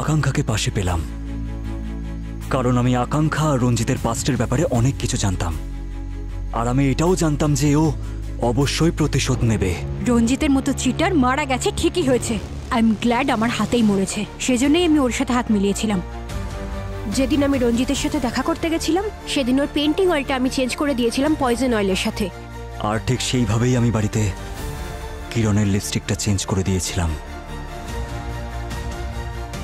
আকাঙ্ক্ষাকে পাশে পেলাম। কারণ আমি আকাঙ্ক্ষা আর রঞ্জিতের পাস্টের ব্যাপারে অনেক কিছু জানতাম, আর আমি এটাও জানতাম যে ও অবশ্যই প্রতিশোধ নেবে। রঞ্জিতের মতো চিটার মারা গেছে, ঠিকই হয়েছে। আই এম গ্ল্যাড আমার হাতেই মরেছে, সেজন্যই আমি ওর সাথে হাত মিলিয়েছিলাম। যেদিন আমি রঞ্জিতের সাথে দেখা করতে গেছিলাম, সেদিন ওর পেন্টিং অয়েলটা আমি চেঞ্জ করে দিয়েছিলাম পয়জন অয়েলের সাথে। আর ঠিক সেইভাবেই আমি বাড়িতে কিরণের লিপস্টিকটা চেঞ্জ করে দিয়েছিলাম।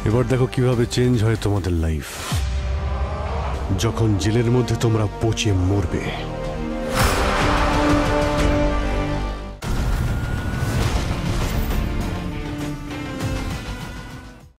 এবার দেখো কিভাবে চেঞ্জ হয় তোমাদের লাইফ যখন জেলের মধ্যে তোমরা পচে মরবে।